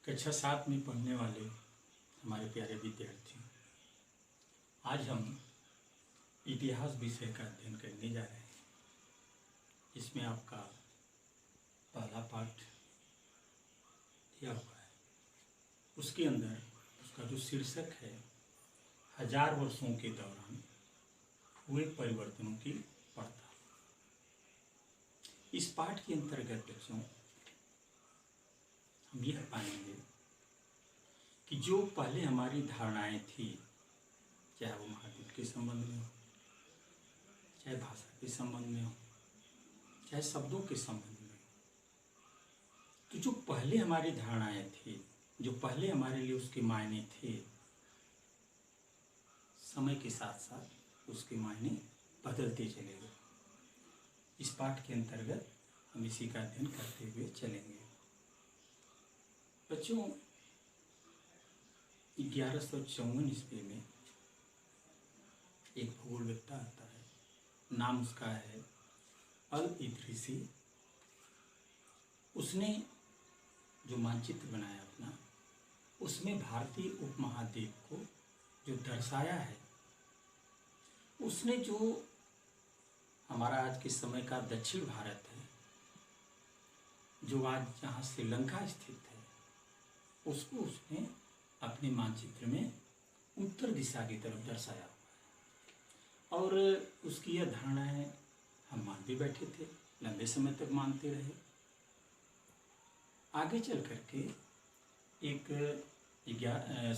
कक्षा 7 में पढ़ने वाले हमारे प्यारे विद्यार्थियों, आज हम इतिहास विषय का अध्ययन करने जा रहे हैं। इसमें आपका पहला पाठ दिया हुआ है। उसके अंदर उसका जो शीर्षक है, 1000 वर्षों के दौरान हुए परिवर्तनों की पड़ताल। इस पाठ के अंतर्गत बच्चों हम यह पाएंगे कि जो पहले हमारी धारणाएं थी, चाहे वो महाद्वीप के संबंध में हो, चाहे भाषा के संबंध में हो, चाहे शब्दों के संबंध में हो, तो जो पहले हमारी धारणाएं थी, जो पहले हमारे लिए उसके मायने थे, समय के साथ साथ उसके मायने बदलते चले गए। इस पाठ के अंतर्गत हम इसी का अध्ययन करते हुए चलेंगे। बच्चों, 1154 ईस्वी में एक भूगोलवेत्ता आता है, नाम उसका है अल इदरीसी। उसने जो मानचित्र बनाया अपना, उसमें भारतीय उपमहाद्वीप को जो दर्शाया है, उसने जो हमारा आज के समय का दक्षिण भारत है, जो आज जहाँ श्रीलंका स्थित है, उसको उसने अपने मानचित्र में उत्तर दिशा की तरफ दर्शाया हुआ है। और उसकी यह धारणा है, हम मान भी बैठे थे, लंबे समय तक मानते रहे। आगे चल करके एक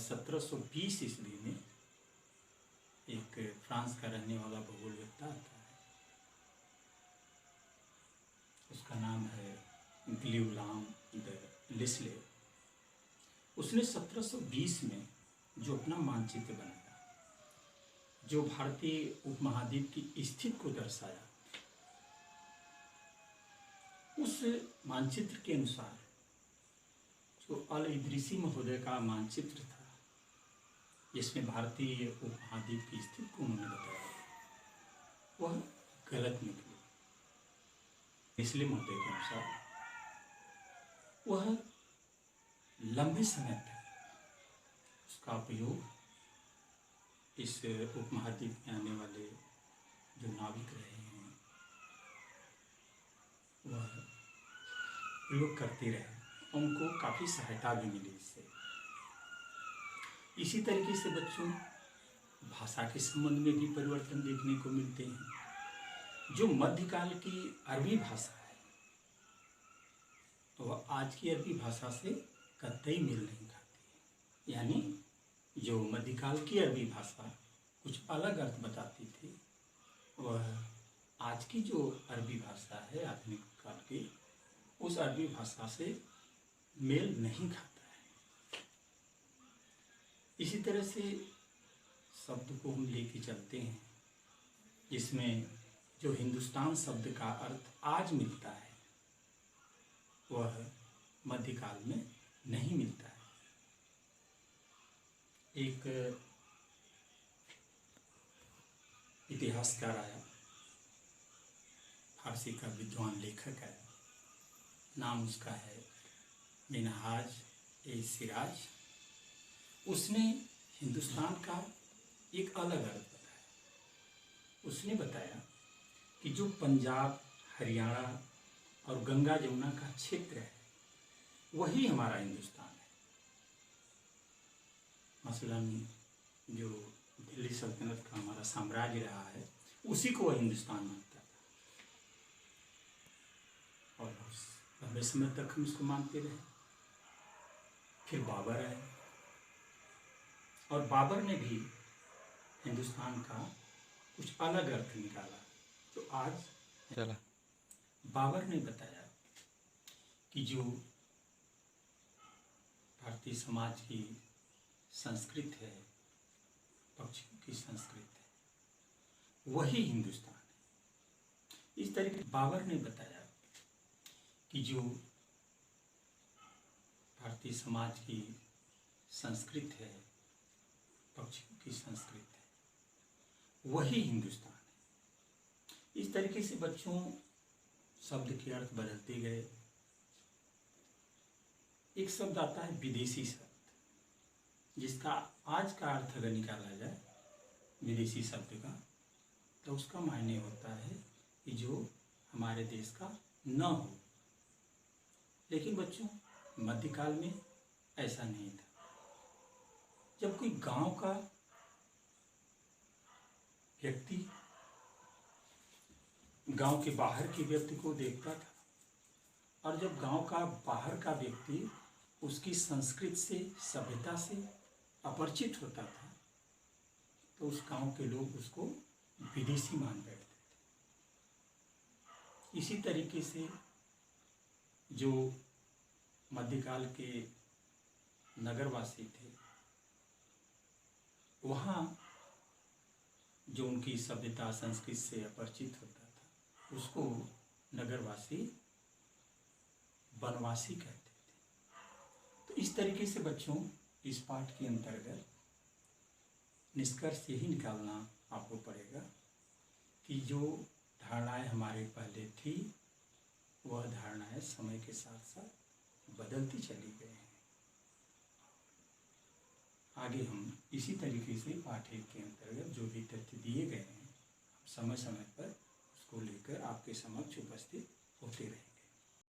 1720 ईस्वी में एक फ्रांस का रहने वाला भूगोलवेत्ता आता है। उसका नाम है गिलियोलाम द लिस्ले। उसने 1720 में जो अपना मानचित्र बनाया, जो भारतीय उपमहाद्वीप की स्थिति को दर्शाया, उस मानचित्र के अनुसार जो अल इदरीसी महोदय का मानचित्र था, जिसमें भारतीय उपमहाद्वीप की स्थिति को उन्होंने बताया, वह गलत निकली। लिस्ले महोदय के अनुसार वह लंबे समय तक उसका उपयोग इस उपमहाद्वीप में आने वाले जो नाविक रहे हैं, वह प्रयोग करते रहे। उनको काफ़ी सहायता भी मिली इससे। इसी तरीके से बच्चों, भाषा के संबंध में भी परिवर्तन देखने को मिलते हैं। जो मध्यकाल की अरबी भाषा है, तो वह आज की अरबी भाषा से कतई मेल नहीं खाती। यानी जो मध्यकाल की अरबी भाषा कुछ अलग अर्थ बताती थी, वह आज की जो अरबी भाषा है, आधुनिक काल की, उस अरबी भाषा से मेल नहीं खाता है। इसी तरह से शब्द को हम लेके चलते हैं, जिसमें जो हिंदुस्तान शब्द का अर्थ आज मिलता है, वह मध्यकाल में नहीं मिलता है। एक इतिहासकार आया, फारसी का विद्वान लेखक है, नाम उसका है मिनहाज ए सिराज। उसने हिंदुस्तान का एक अलग अर्थ बताया। उसने बताया कि जो पंजाब, हरियाणा और गंगा जमुना का क्षेत्र है, वही हमारा हिंदुस्तान है। मसलन जो दिल्ली सल्तनत का हमारा साम्राज्य रहा है, उसी को वह हिंदुस्तान मानता था, और लंबे समय तक हम इसको मानते रहे। फिर बाबर आए, और बाबर ने भी हिंदुस्तान का कुछ अलग अर्थ निकाला। तो आज चला बाबर ने बताया कि जो भारतीय समाज की संस्कृति है, पक्षियों की संस्कृति है, वही हिंदुस्तान है। इस तरीके बाबर ने बताया कि जो भारतीय समाज की संस्कृति है, पक्षियों की संस्कृति है, वही हिंदुस्तान है। इस तरीके से बच्चों, शब्द के अर्थ बदलते गए। एक शब्द आता है विदेशी शब्द, जिसका आज का अर्थ अगर निकाला जाए विदेशी शब्द का, तो उसका मायने होता है कि जो हमारे देश का न हो। लेकिन बच्चों, मध्यकाल में ऐसा नहीं था। जब कोई गांव का व्यक्ति गांव के बाहर के व्यक्ति को देखता था, और जब गांव का बाहर का व्यक्ति उसकी संस्कृति से, सभ्यता से अपरिचित होता था, तो उस गांव के लोग उसको विदेशी मान बैठते थे। इसी तरीके से जो मध्यकाल के नगरवासी थे, वहाँ जो उनकी सभ्यता संस्कृति से अपरिचित होता था, उसको नगरवासी वनवासी कहते थे। तो इस तरीके से बच्चों, इस पाठ के अंतर्गत निष्कर्ष यही निकालना आपको पड़ेगा कि जो धारणाएं हमारे पहले थी, वह धारणाएं समय के साथ साथ बदलती चली गई हैं। आगे हम इसी तरीके से पाठ एक के अंतर्गत जो भी तथ्य दिए गए हैं, समय समय पर उसको लेकर आपके समक्ष उपस्थित होते रहेंगे।